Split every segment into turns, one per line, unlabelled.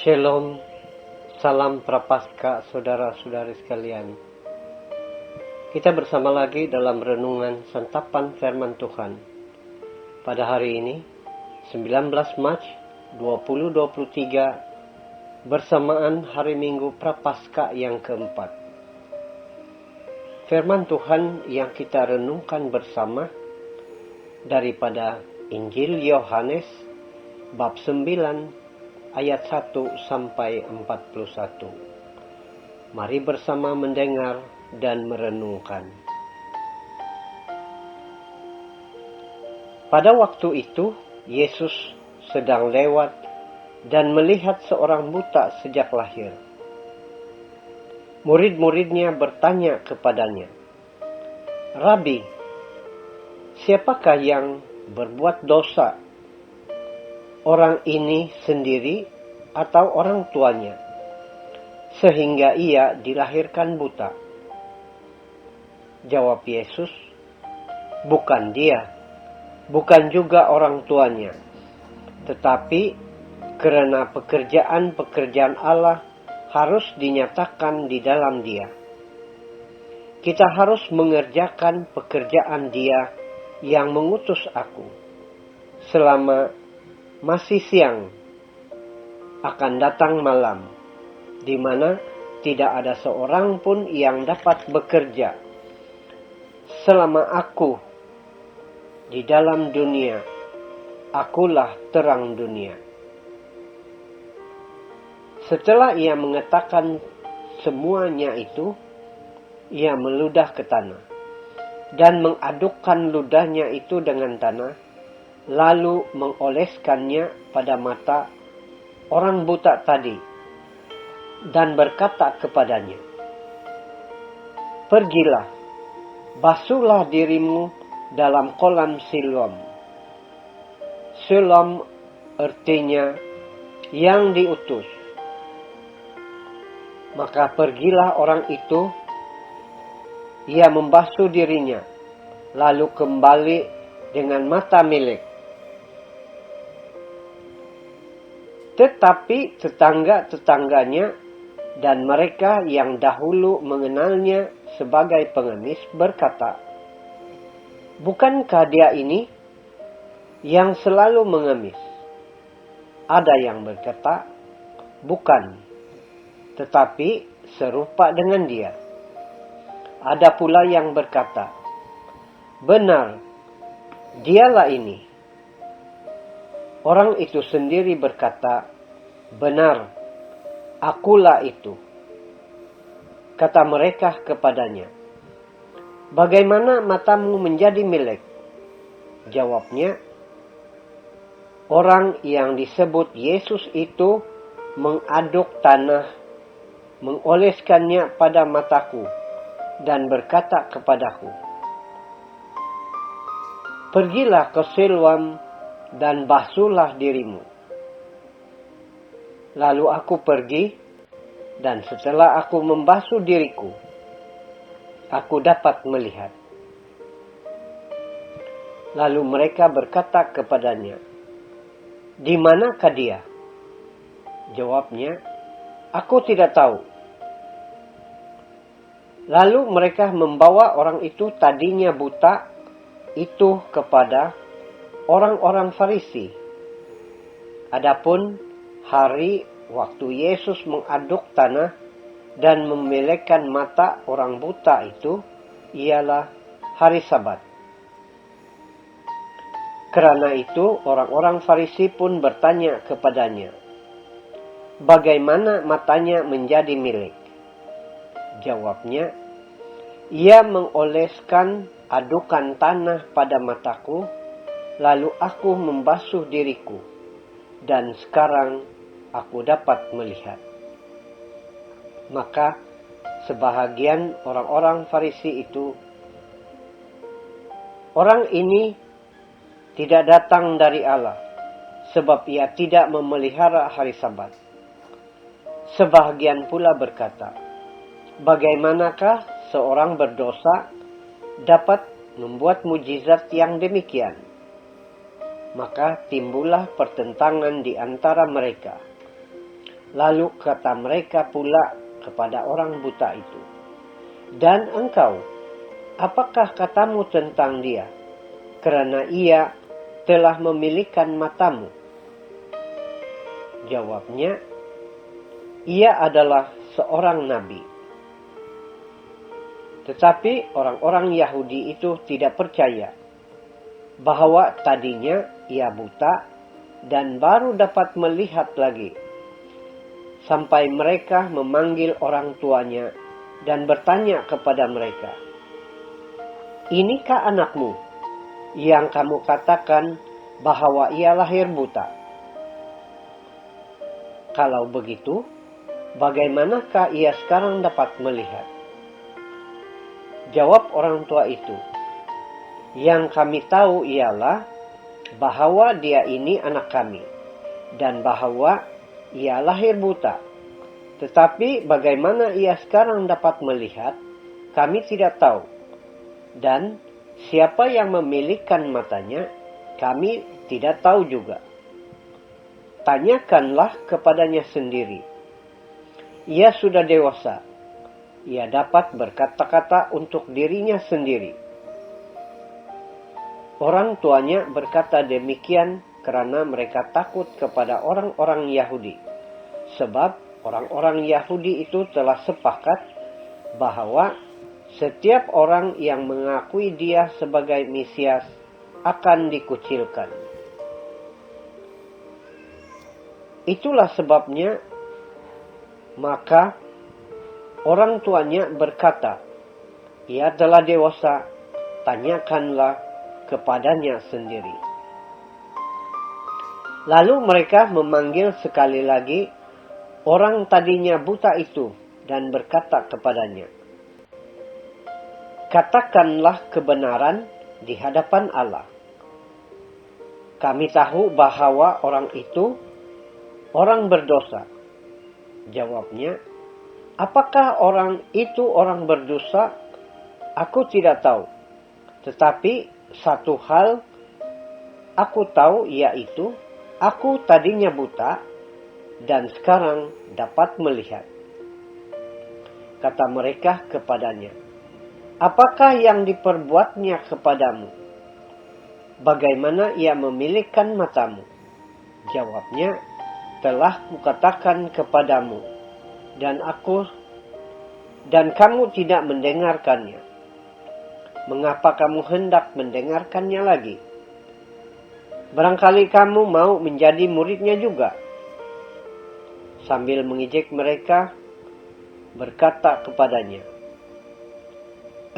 Shalom, salam prapaskah saudara-saudari sekalian. Kita bersama lagi dalam renungan santapan firman Tuhan. Pada hari ini, 19 Maret 2023, bersamaan hari Minggu prapaskah yang keempat. Firman Tuhan yang kita renungkan bersama daripada Injil Yohanes bab 9 ayat 1 sampai 41. Mari bersama mendengar dan merenungkan. Pada waktu itu, Yesus sedang lewat dan melihat seorang buta sejak lahir. Murid-muridnya bertanya kepadanya, "Rabi, siapakah yang berbuat dosa? Orang ini sendiri atau orang tuanya, sehingga ia dilahirkan buta?" Jawab Yesus, "Bukan dia, bukan juga orang tuanya, tetapi karena pekerjaan-pekerjaan Allah harus dinyatakan di dalam dia. Kita harus mengerjakan pekerjaan Dia yang mengutus aku. Selama masih siang, akan datang malam, di mana tidak ada seorang pun yang dapat bekerja. Selama aku di dalam dunia, akulah terang dunia." Setelah ia mengatakan semuanya itu, ia meludah ke tanah dan mengadukkan ludahnya itu dengan tanah, lalu mengoleskannya pada mata orang buta tadi dan berkata kepadanya, "Pergilah, basuhlah dirimu dalam kolam Siloam." Siloam artinya yang diutus. Maka pergilah orang itu, ia membasuh dirinya, lalu kembali dengan mata melek. Tetapi tetangga-tetangganya dan mereka yang dahulu mengenalnya sebagai pengemis berkata, "Bukankah dia ini yang selalu mengemis?" Ada yang berkata, "Bukan, tetapi serupa dengan dia." Ada pula yang berkata, "Benar, dialah ini." Orang itu sendiri berkata, "Benar, akulah itu." Kata mereka kepadanya, "Bagaimana matamu menjadi melek?" Jawabnya, "Orang yang disebut Yesus itu mengaduk tanah, mengoleskannya pada mataku, dan berkata kepadaku, 'Pergilah ke Siloam dan basuhlah dirimu.' Lalu aku pergi, dan setelah aku membasuh diriku, aku dapat melihat." Lalu mereka berkata kepadanya, "Di manakah dia?" Jawabnya, "Aku tidak tahu." Lalu mereka membawa orang itu tadinya buta itu kepada orang-orang Farisi. Adapun hari waktu Yesus mengaduk tanah dan memelekkan mata orang buta itu ialah hari Sabat. Karena itu orang-orang Farisi pun bertanya kepadanya, "Bagaimana matanya menjadi melek?" Jawabnya, "Ia mengoleskan adukan tanah pada mataku, lalu aku membasuh diriku, dan sekarang aku dapat melihat." Maka sebahagian orang-orang Farisi itu, "Orang ini tidak datang dari Allah, sebab ia tidak memelihara hari Sabat." Sebahagian pula berkata, "Bagaimanakah seorang berdosa dapat membuat mujizat yang demikian?" Maka timbullah pertentangan di antara mereka. Lalu kata mereka pula kepada orang buta itu, "Dan engkau, apakah katamu tentang dia? Karena ia telah memilihkan matamu." Jawabnya, "Ia adalah seorang nabi." Tetapi orang-orang Yahudi itu tidak percaya bahwa tadinya ia buta dan baru dapat melihat lagi. Sampai mereka memanggil orang tuanya dan bertanya kepada mereka, "Inikah anakmu yang kamu katakan bahwa ia lahir buta? Kalau begitu, bagaimanakah ia sekarang dapat melihat?" Jawab orang tua itu, "Yang kami tahu ialah bahwa dia ini anak kami, dan bahwa ia lahir buta. Tetapi bagaimana ia sekarang dapat melihat, kami tidak tahu. Dan siapa yang memilihkan matanya, kami tidak tahu juga. Tanyakanlah kepadanya sendiri. Ia sudah dewasa. Ia dapat berkata-kata untuk dirinya sendiri." Orang tuanya berkata demikian karena mereka takut kepada orang-orang Yahudi. Sebab orang-orang Yahudi itu telah sepakat bahwa setiap orang yang mengakui dia sebagai Mesias akan dikucilkan. Itulah sebabnya maka orang tuanya berkata, "Ia telah dewasa, tanyakanlah kepadanya sendiri." Lalu mereka memanggil sekali lagi orang tadinya buta itu dan berkata kepadanya, "Katakanlah kebenaran di hadapan Allah. Kami tahu bahwa orang itu orang berdosa." Jawabnya, "Apakah orang itu orang berdosa? Aku tidak tahu. Tetapi satu hal aku tahu, yaitu aku tadinya buta dan sekarang dapat melihat." Kata mereka kepadanya, "Apakah yang diperbuatnya kepadamu? Bagaimana ia memilihkan matamu?" Jawabnya, "Telah kukatakan kepadamu, dan kamu tidak mendengarkannya. Mengapa kamu hendak mendengarkannya lagi? Barangkali kamu mau menjadi muridnya juga." Sambil mengejek mereka, berkata kepadanya,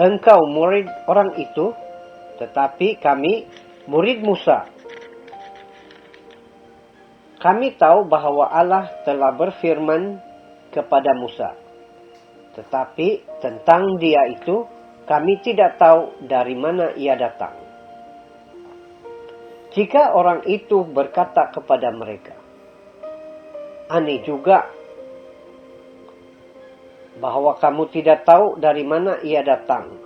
"Engkau murid orang itu, tetapi kami murid Musa. Kami tahu bahwa Allah telah berfirman kepada Musa. Tetapi tentang dia itu, kami tidak tahu dari mana ia datang." Jika orang itu berkata kepada mereka, "Aneh juga bahwa kamu tidak tahu dari mana ia datang,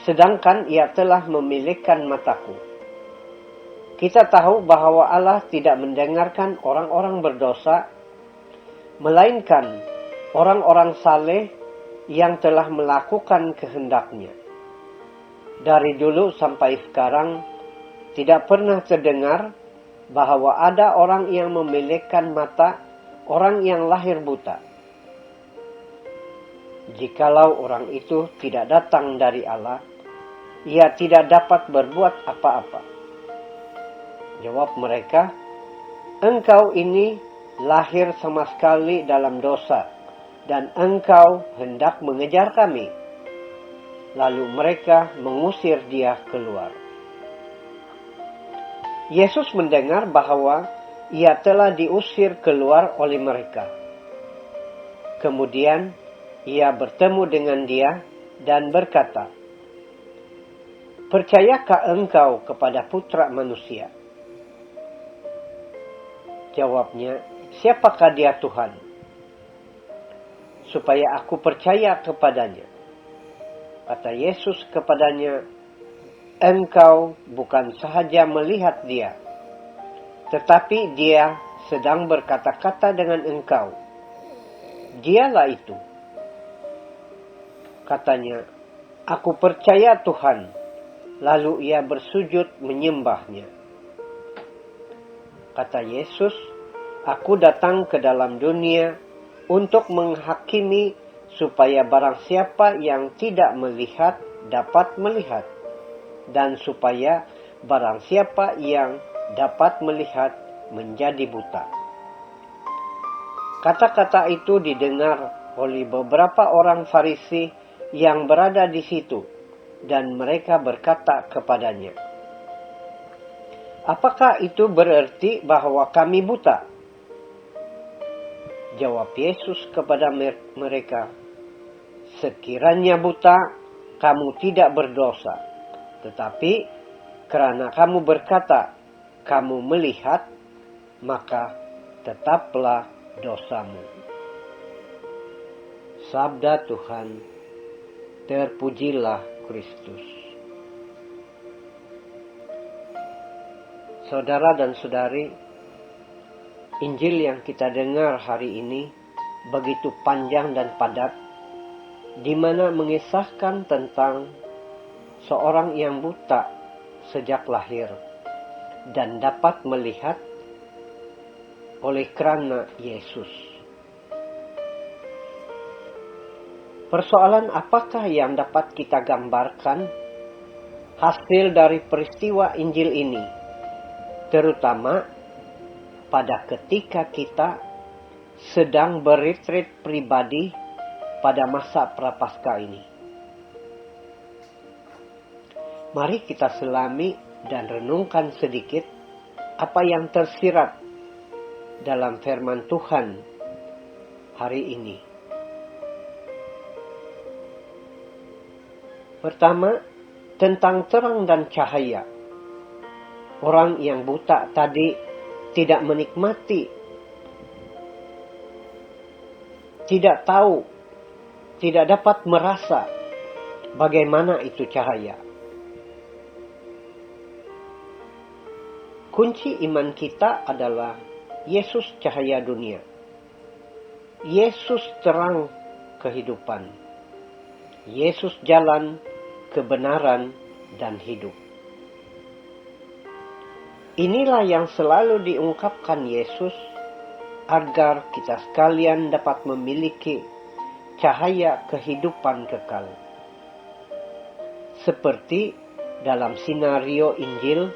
sedangkan ia telah memilihkan mataku. Kita tahu bahwa Allah tidak mendengarkan orang-orang berdosa, melainkan orang-orang saleh yang telah melakukan kehendaknya. Dari dulu sampai sekarang tidak pernah terdengar bahwa ada orang yang memilihkan mata orang yang lahir buta. Jikalau orang itu tidak datang dari Allah, ia tidak dapat berbuat apa-apa." Jawab mereka, "Engkau ini lahir sama sekali dalam dosa, dan engkau hendak mengejar kami." Lalu mereka mengusir dia keluar. Yesus mendengar bahwa ia telah diusir keluar oleh mereka. Kemudian ia bertemu dengan dia dan berkata, "Percayakah engkau kepada Putra Manusia?" Jawabnya, "Siapakah dia, Tuhan? Supaya aku percaya kepadanya." Kata Yesus kepadanya, "Engkau bukan sahaja melihat dia, tetapi dia sedang berkata-kata dengan engkau. Dialah itu. Katanya, "Aku percaya Tuhan." Lalu ia bersujud menyembahnya. Kata Yesus, "Aku datang ke dalam dunia untuk menghakimi supaya barang siapa yang tidak melihat dapat melihat, dan supaya barang siapa yang dapat melihat menjadi buta." Kata-kata itu didengar oleh beberapa orang Farisi yang berada di situ, dan mereka berkata kepadanya, "Apakah itu berarti bahwa kami buta?" Jawab Yesus kepada mereka, "Sekiranya buta, kamu tidak berdosa. Tetapi karena kamu berkata, kamu melihat, maka tetaplah dosamu." Sabda Tuhan, terpujilah Kristus. Saudara dan saudari, Injil yang kita dengar hari ini begitu panjang dan padat, di mana mengisahkan tentang seorang yang buta sejak lahir dan dapat melihat oleh karena Yesus. Persoalan apakah yang dapat kita gambarkan hasil dari peristiwa Injil ini, terutama pada ketika kita sedang berretreat pribadi pada masa Prapaskah ini? Mari kita selami dan renungkan sedikit apa yang tersirat dalam firman Tuhan hari ini. Pertama, tentang terang dan cahaya. Orang yang buta tadi tidak menikmati, tidak tahu, tidak dapat merasa bagaimana itu cahaya. Kunci iman kita adalah Yesus cahaya dunia. Yesus terang kehidupan. Yesus jalan, kebenaran, dan hidup. Inilah yang selalu diungkapkan Yesus agar kita sekalian dapat memiliki cahaya kehidupan kekal. Seperti dalam sinario Injil,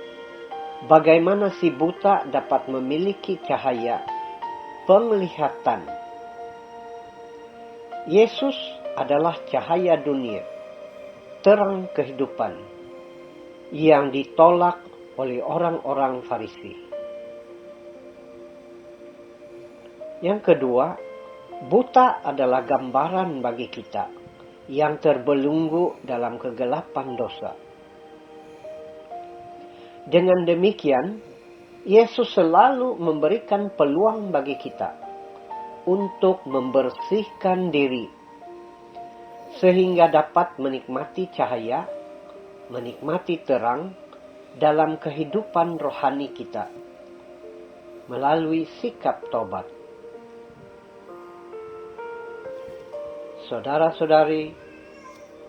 bagaimana si buta dapat memiliki cahaya penglihatan. Yesus adalah cahaya dunia, terang kehidupan, yang ditolak oleh orang-orang Farisi. Yang kedua, buta adalah gambaran bagi kita yang terbelenggu dalam kegelapan dosa. Dengan demikian, Yesus selalu memberikan peluang bagi kita untuk membersihkan diri sehingga dapat menikmati cahaya, menikmati terang dalam kehidupan rohani kita melalui sikap tobat. Saudara-saudari,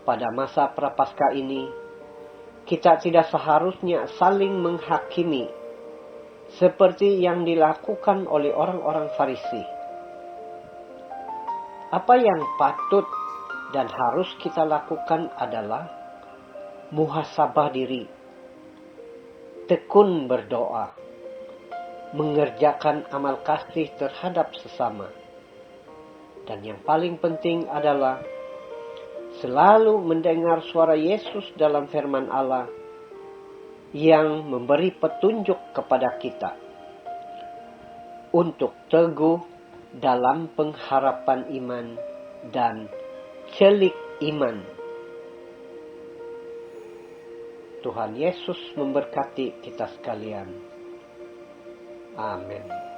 pada masa Prapaskah ini, kita tidak seharusnya saling menghakimi seperti yang dilakukan oleh orang-orang Farisi. Apa yang patut dan harus kita lakukan adalah muhasabah diri, tekun berdoa, mengerjakan amal kasih terhadap sesama. Dan yang paling penting adalah selalu mendengar suara Yesus dalam firman Allah yang memberi petunjuk kepada kita untuk teguh dalam pengharapan iman dan celik iman. Tuhan Yesus memberkati kita sekalian. Amin.